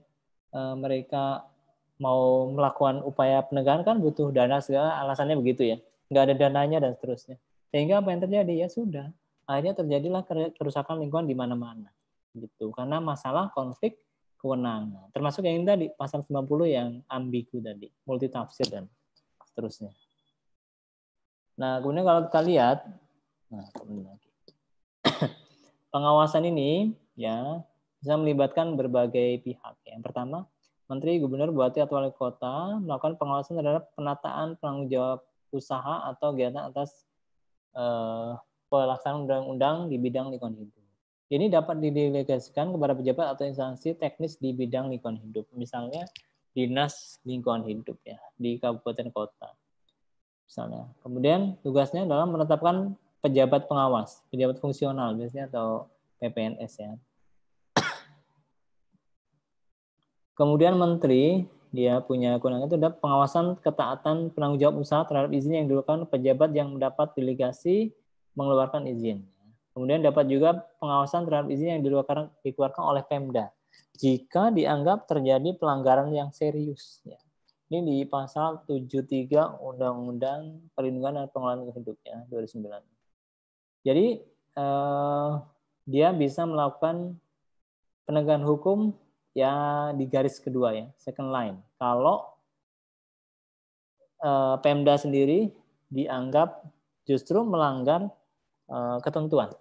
mereka mau melakukan upaya penegakan kan butuh dana segala, alasannya begitu ya, nggak ada dananya dan seterusnya, sehingga apa yang terjadi ya sudah akhirnya terjadilah kerusakan lingkungan di mana-mana gitu karena masalah konflik kewenangan, termasuk yang tadi pasal 90 yang ambigu tadi, multi tafsir dan seterusnya. Nah kemudian kalau kita lihat, pengawasan ini ya bisa melibatkan berbagai pihak. Yang pertama, Menteri, Gubernur, Bupati atau Wali Kota melakukan pengawasan terhadap penataan penanggung jawab usaha atau kegiatan atas pelaksanaan undang-undang di bidang lingkungan hidup. Ini dapat didelegasikan kepada pejabat atau instansi teknis di bidang lingkungan hidup. Misalnya Dinas Lingkungan Hidup ya di kabupaten kota. Misalnya. Kemudian tugasnya dalam menetapkan pejabat pengawas, pejabat fungsional biasanya atau PPNS ya. Kemudian menteri dia punya kewenangan itu adalah pengawasan ketaatan penanggung jawab usaha terhadap izin yang dilakukan pejabat yang mendapat delegasi mengeluarkan izin. Kemudian dapat juga pengawasan terhadap izin yang dikeluarkan oleh Pemda jika dianggap terjadi pelanggaran yang serius. Ya. Ini di pasal 73 Undang-Undang Perlindungan dan Pengelolaan Hidup ya 2009. Jadi dia bisa melakukan penegakan hukum ya di garis kedua ya, second line. Kalau Pemda sendiri dianggap justru melanggar ketentuan.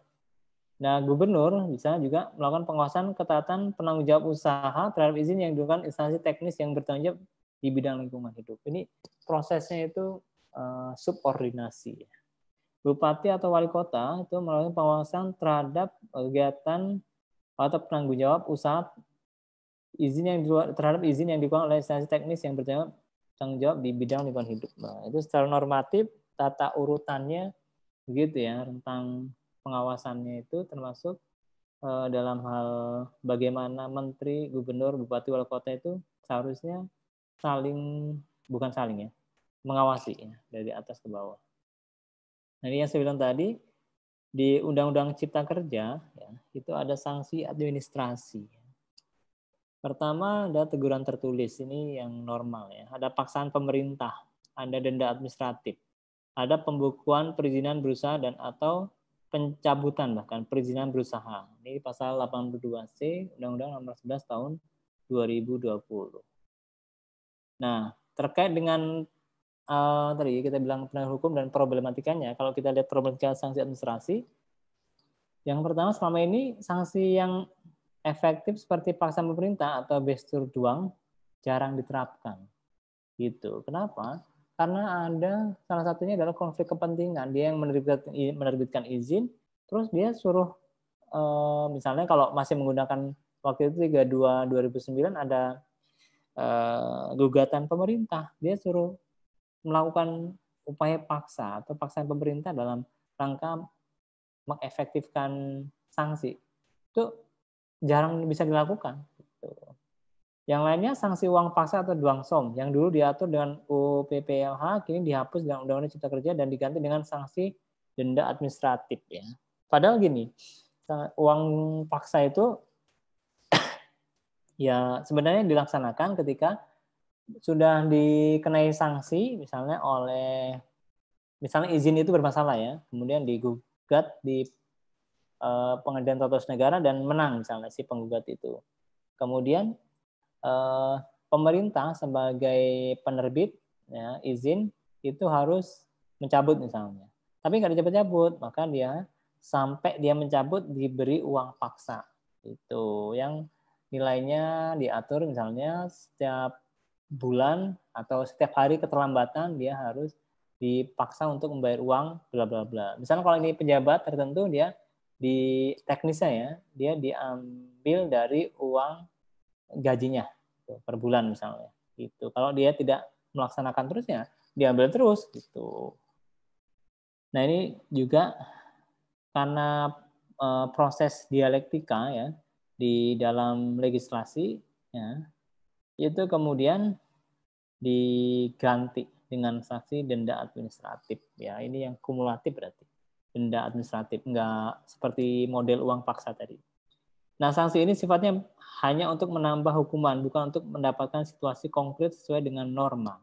Nah, gubernur bisa juga melakukan pengawasan ketaatan penanggung jawab usaha terhadap izin yang dilakukan instansi teknis yang bertanggung jawab di bidang lingkungan hidup. Ini prosesnya itu subordinasi. Bupati atau wali kota itu melakukan pengawasan terhadap kegiatan atau penanggung jawab usaha terhadap izin yang dikeluarkan oleh instansi teknis yang bertanggung jawab di bidang lingkungan hidup. Nah, itu secara normatif tata urutannya begitu ya, rentang pengawasannya itu termasuk dalam hal bagaimana menteri, gubernur, bupati, wali kota itu seharusnya bukan saling ya, mengawasi ya, dari atas ke bawah. Nah, ini yang saya bilang tadi di Undang-Undang Cipta Kerja ya, itu ada sanksi administrasi. Pertama ada teguran tertulis, ini yang normal ya. Ada paksaan pemerintah, ada denda administratif. ada pembukuan perizinan berusaha dan atau pencabutan bahkan perizinan berusaha. Ini pasal 82C Undang-Undang Nomor 11 Tahun 2020. Nah, terkait dengan tadi kita bilang penegak hukum dan problematikanya, kalau kita lihat problematika sanksi administrasi, yang pertama selama ini sanksi yang efektif seperti paksa pemerintah atau bestur duang jarang diterapkan. Gitu. Kenapa? Karena ada salah satunya adalah konflik kepentingan. Dia yang menerbitkan izin, terus dia suruh misalnya kalau masih menggunakan waktu itu 32/2009 ada gugatan pemerintah, dia suruh melakukan upaya paksa atau paksaan pemerintah dalam rangka mengefektifkan sanksi. Itu jarang bisa dilakukan. Yang lainnya sanksi uang paksa atau duang som yang dulu diatur dengan UPPLH kini dihapus dengan Undang-Undang Cipta Kerja dan diganti dengan sanksi denda administratif ya. Padahal gini, uang paksa itu ya sebenarnya dilaksanakan ketika sudah dikenai sanksi misalnya oleh misalnya izin itu bermasalah ya, kemudian digugat di Pengadilan Tata Usaha Negara dan menang misalnya si penggugat itu. Kemudian pemerintah sebagai penerbit ya, izin itu harus mencabut misalnya. Tapi nggak dicabut-cabut, maka dia sampai dia mencabut diberi uang paksa. Itu yang nilainya diatur misalnya setiap bulan atau setiap hari keterlambatan dia harus dipaksa untuk membayar uang bla bla bla. Misalnya kalau ini pejabat tertentu dia di teknisnya ya, dia diambil dari uang gajinya per bulan misalnya gitu. Kalau dia tidak melaksanakan terusnya diambil terus gitu. Nah ini juga karena proses dialektika ya di dalam legislasi ya itu kemudian diganti dengan sanksi denda administratif ya, ini yang kumulatif berarti denda administratif, enggak seperti model uang paksa tadi. Nah, sanksi ini sifatnya hanya untuk menambah hukuman, bukan untuk mendapatkan situasi konkret sesuai dengan norma.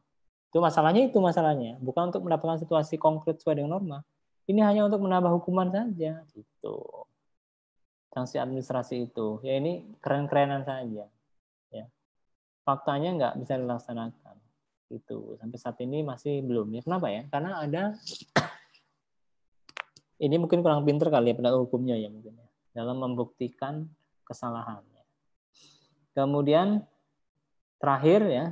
Itu masalahnya, bukan untuk mendapatkan situasi konkret sesuai dengan norma. Ini hanya untuk menambah hukuman saja, gitu. Sanksi administrasi itu, ya ini keren-kerenan saja. Ya. Faktanya nggak bisa dilaksanakan, gitu. Sampai saat ini masih belum. Ya, kenapa ya? Karena ada, ini mungkin kurang pinter kali ya penegak hukumnya ya mungkin ya, dalam membuktikan kesalahannya. Kemudian terakhir ya,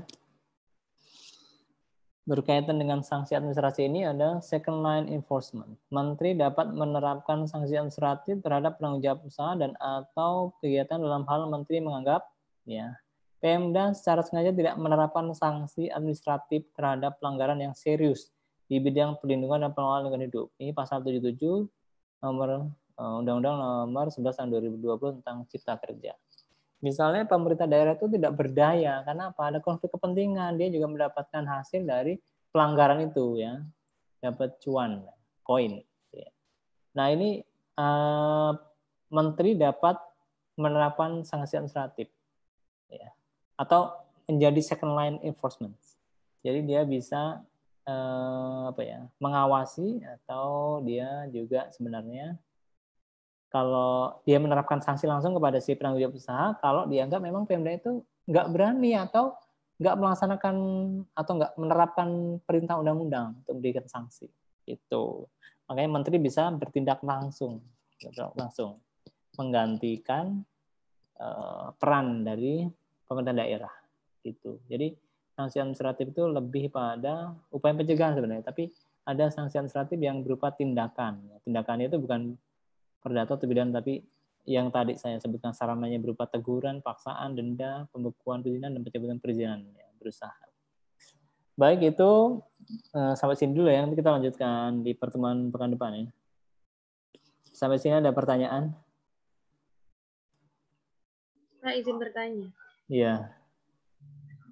berkaitan dengan sanksi administrasi ini ada second line enforcement. Menteri dapat menerapkan sanksi administratif terhadap penanggung jawab usaha dan atau kegiatan dalam hal menteri menganggap ya Pemda secara sengaja tidak menerapkan sanksi administratif terhadap pelanggaran yang serius di bidang perlindungan dan pengelolaan lingkungan hidup. Ini pasal 77 nomor Undang-Undang nomor 11 tahun 2020 tentang Cipta Kerja. Misalnya pemerintah daerah itu tidak berdaya karena apa? Ada konflik kepentingan, dia juga mendapatkan hasil dari pelanggaran itu ya, dapat cuan, koin. Nah ini menteri dapat menerapkan sanksi administratif, ya, atau menjadi second line enforcement. Jadi dia bisa mengawasi atau dia juga sebenarnya kalau dia menerapkan sanksi langsung kepada si penanggung jawab usaha, kalau dianggap memang Pemda itu nggak berani atau nggak melaksanakan atau nggak menerapkan perintah undang-undang untuk memberikan sanksi. Itu. Makanya Menteri bisa bertindak langsung menggantikan peran dari pemerintah daerah. Gitu. Jadi sanksi administratif itu lebih pada upaya pencegahan sebenarnya, tapi ada sanksi administratif yang berupa tindakan. Tindakannya itu bukan perdata atau pidana, tapi yang tadi saya sebutkan sarananya berupa teguran, paksaan, denda, pembekuan perizinan, dan pencabutan perizinan ya, berusaha. Baik, itu sampai sini dulu ya. Nanti kita lanjutkan di pertemuan pekan depan ya. Sampai sini ada pertanyaan? Saya izin bertanya. Iya.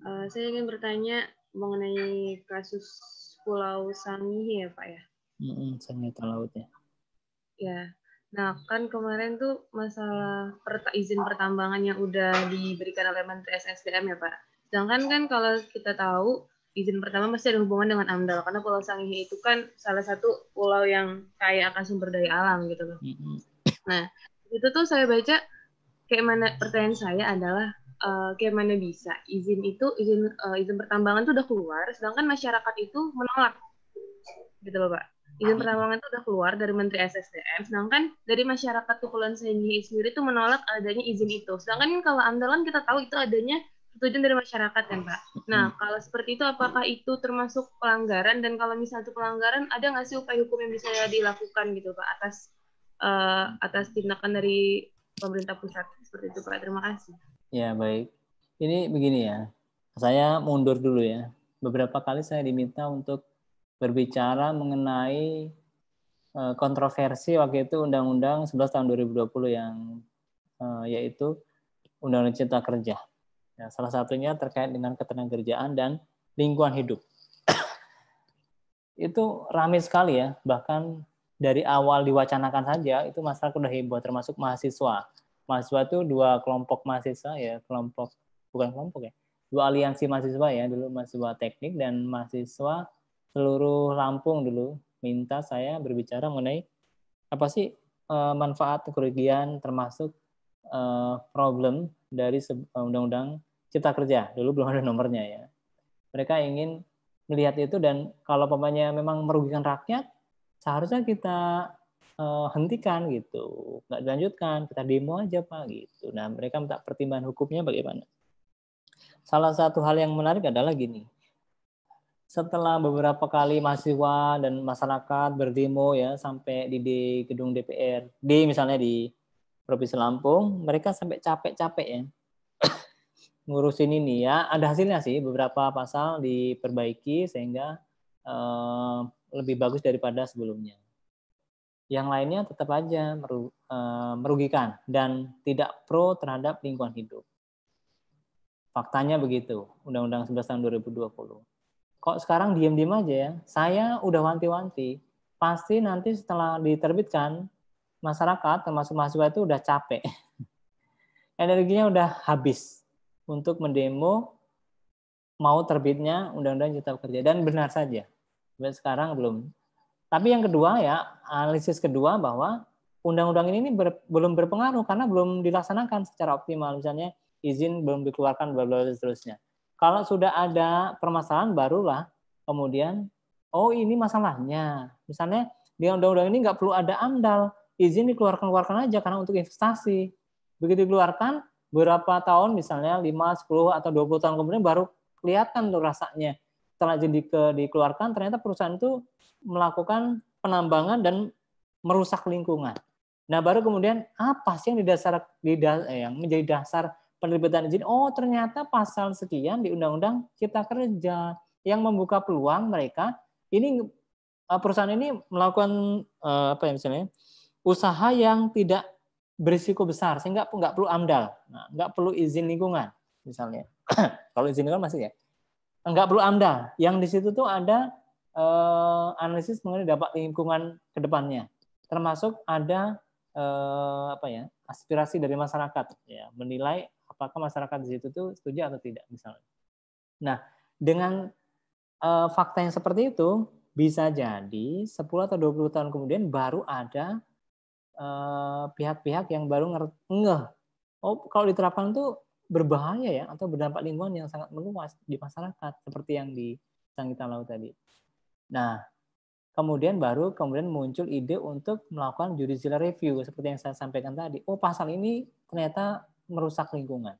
Saya ingin bertanya mengenai kasus Pulau Sangihe ya Pak ya. Sengketa laut ya. Ya. Nah kan kemarin tuh masalah izin pertambangan yang udah diberikan oleh Menteri SSDM ya Pak. Sedangkan kan kalau kita tahu izin pertama masih ada hubungan dengan AMDAL karena Pulau Sangihe itu kan salah satu pulau yang kaya akan sumber daya alam gitu loh. Nah, itu tuh saya baca kayak mana, pertanyaan saya adalah kayak mana bisa izin pertambangan tuh udah keluar sedangkan masyarakat itu menolak gitu loh Pak. Izin pertambangan itu udah keluar dari Menteri SSDM, sedangkan dari masyarakat Kepulauan Sangihe sendiri itu menolak adanya izin itu. Sedangkan kalau AMDAL kan kita tahu itu adanya persetujuan dari masyarakat kan Pak. Nah, kalau seperti itu apakah itu termasuk pelanggaran, dan kalau misalnya itu pelanggaran ada nggak sih upaya hukum yang bisa dilakukan gitu Pak atas tindakan dari pemerintah pusat seperti itu Pak. Terima kasih. Ya, baik. Ini begini ya. Saya mundur dulu ya. Beberapa kali saya diminta untuk berbicara mengenai kontroversi waktu itu Undang-Undang 11 tahun 2020 yang yaitu Undang-Undang Cipta Kerja. Ya, salah satunya terkait dengan ketenagakerjaan dan lingkungan hidup. Itu ramai sekali ya, bahkan dari awal diwacanakan saja itu masyarakat udah heboh, termasuk mahasiswa. Mahasiswa itu dua kelompok mahasiswa ya, dua aliansi mahasiswa ya, dulu mahasiswa teknik dan mahasiswa seluruh Lampung dulu minta saya berbicara mengenai apa sih manfaat kerugian termasuk problem dari undang-undang Cipta Kerja. Dulu belum ada nomornya ya. Mereka ingin melihat itu, dan kalau pamannya memang merugikan rakyat, seharusnya kita hentikan gitu, nggak dilanjutkan, kita demo aja Pak gitu. Nah, mereka minta pertimbangan hukumnya bagaimana. Salah satu hal yang menarik adalah gini, setelah beberapa kali mahasiswa dan masyarakat berdemo ya sampai di gedung DPRD misalnya di Provinsi Lampung, mereka sampai capek-capek ya ngurusin ini ya. Ada hasilnya sih, beberapa pasal diperbaiki sehingga lebih bagus daripada sebelumnya. Yang lainnya tetap aja merugikan dan tidak pro terhadap lingkungan hidup. Faktanya begitu, Undang-Undang 11 tahun 2020. Kok sekarang diam-diam aja ya? Saya udah wanti-wanti, pasti nanti setelah diterbitkan, masyarakat termasuk mahasiswa itu udah capek. Energinya udah habis untuk mendemo mau terbitnya Undang-Undang Cipta Kerja, dan benar saja. Sampai sekarang belum. Tapi yang kedua ya, analisis kedua bahwa undang-undang ini belum berpengaruh karena belum dilaksanakan secara optimal. Misalnya izin belum dikeluarkan, bla bla seterusnya. Kalau sudah ada permasalahan barulah kemudian oh ini masalahnya. Misalnya di undang-undang ini nggak perlu ada AMDAL, izin dikeluarkan aja karena untuk investasi. Begitu dikeluarkan beberapa tahun misalnya 5, 10 atau 20 tahun kemudian baru kelihatan tuh rasanya. Setelah izin dikeluarkan ternyata perusahaan itu melakukan penambangan dan merusak lingkungan. Nah, baru kemudian apa sih yang menjadi dasar penerbitan izin? Oh, ternyata pasal sekian di Undang-Undang Cipta Kerja yang membuka peluang mereka ini perusahaan ini melakukan apa ya misalnya usaha yang tidak berisiko besar sehingga nggak perlu AMDAL, nah, nggak perlu izin lingkungan misalnya. Kalau izin lingkungan masih ya nggak perlu AMDAL. Yang di situ tuh ada analisis mengenai dampak lingkungan ke depannya, termasuk ada apa ya aspirasi dari masyarakat ya, menilai apakah masyarakat di situ tuh setuju atau tidak misalnya. Nah, dengan fakta yang seperti itu bisa jadi 10 atau 20 tahun kemudian baru ada pihak-pihak yang baru ngeh, oh kalau diterapkan tuh berbahaya ya atau berdampak lingkungan yang sangat meluas di masyarakat seperti yang di Sangitan Laut tadi. Nah, kemudian muncul ide untuk melakukan judicial review seperti yang saya sampaikan tadi. Oh, pasal ini ternyata merusak lingkungan.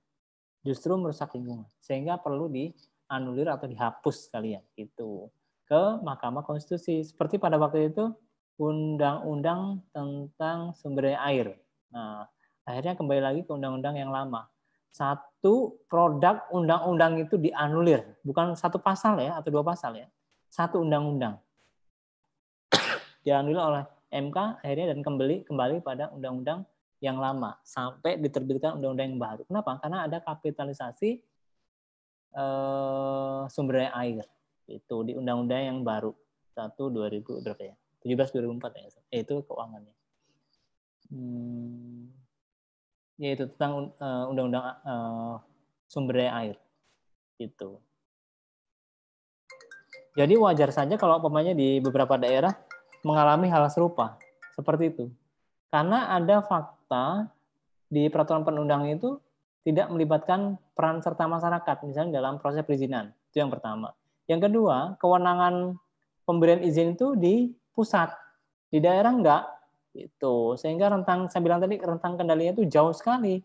Justru merusak lingkungan. Sehingga perlu dianulir atau dihapus sekalian gitu ke Mahkamah Konstitusi. Seperti pada waktu itu Undang-Undang tentang sumber daya air. Nah, akhirnya kembali lagi ke undang-undang yang lama. Satu produk undang-undang itu dianulir, bukan satu pasal ya atau dua pasal ya. Satu undang-undang dianulir oleh MK akhirnya dan kembali pada undang-undang yang lama sampai diterbitkan undang-undang yang baru. Kenapa? Karena ada kapitalisasi sumber daya air itu di undang-undang yang baru 2000 berapa ya? 17 2004 ya. Itu keuangannya. Yaitu tentang undang-undang sumber daya air itu. Jadi wajar saja kalau umpamanya di beberapa daerah mengalami hal serupa seperti itu. Karena ada fakta di peraturan perundang itu tidak melibatkan peran serta masyarakat, misalnya dalam proses perizinan. Itu yang pertama. Yang kedua, kewenangan pemberian izin itu di pusat, di daerah enggak. Itu sehingga saya bilang tadi rentang kendalinya itu jauh sekali.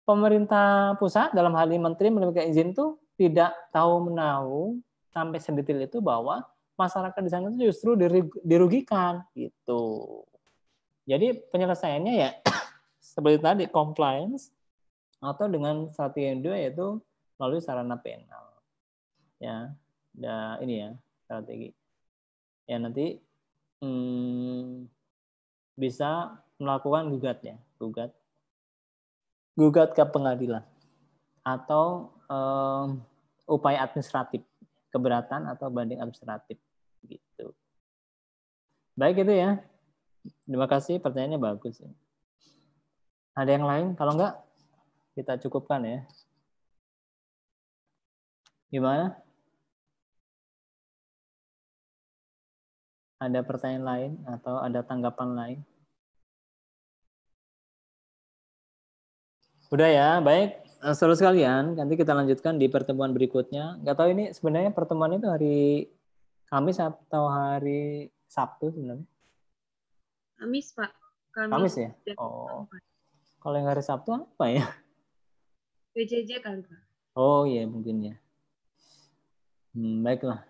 Pemerintah pusat dalam hal ini menteri memberikan izin itu tidak tahu menahu sampai sedetail itu bahwa masyarakat di sana itu justru dirugikan gitu. Jadi penyelesaiannya ya seperti tadi compliance atau dengan strategi yang kedua yaitu melalui sarana penal. Ya, ini ya strategi. Ya nanti bisa melakukan gugat ke pengadilan atau upaya administratif, keberatan atau banding administratif gitu. Baik itu ya. Terima kasih, pertanyaannya bagus. Ada yang lain? Kalau enggak, kita cukupkan ya. Gimana? Ada pertanyaan lain atau ada tanggapan lain? Udah ya, baik. Saudara sekalian, nanti kita lanjutkan di pertemuan berikutnya. Nggak tahu ini sebenarnya pertemuan itu hari Kamis atau hari Sabtu sebenarnya? Kamis, Pak. Kamis ya? Oh. Kalau yang hari Sabtu apa ya? PJJ kan, Pak. Oh iya, mungkin ya. Baiklah.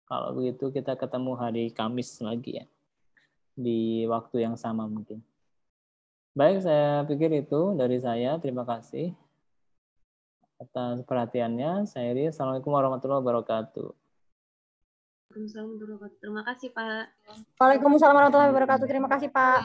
Kalau begitu kita ketemu hari Kamis lagi ya. Di waktu yang sama mungkin. Baik, saya pikir itu dari saya. Terima kasih atas perhatiannya. Saya Iri. Assalamualaikum warahmatullahi wabarakatuh. Waalaikumsalam warahmatullahi wabarakatuh. Terima kasih, Pak. Waalaikumsalam warahmatullahi wabarakatuh. Terima kasih, Pak.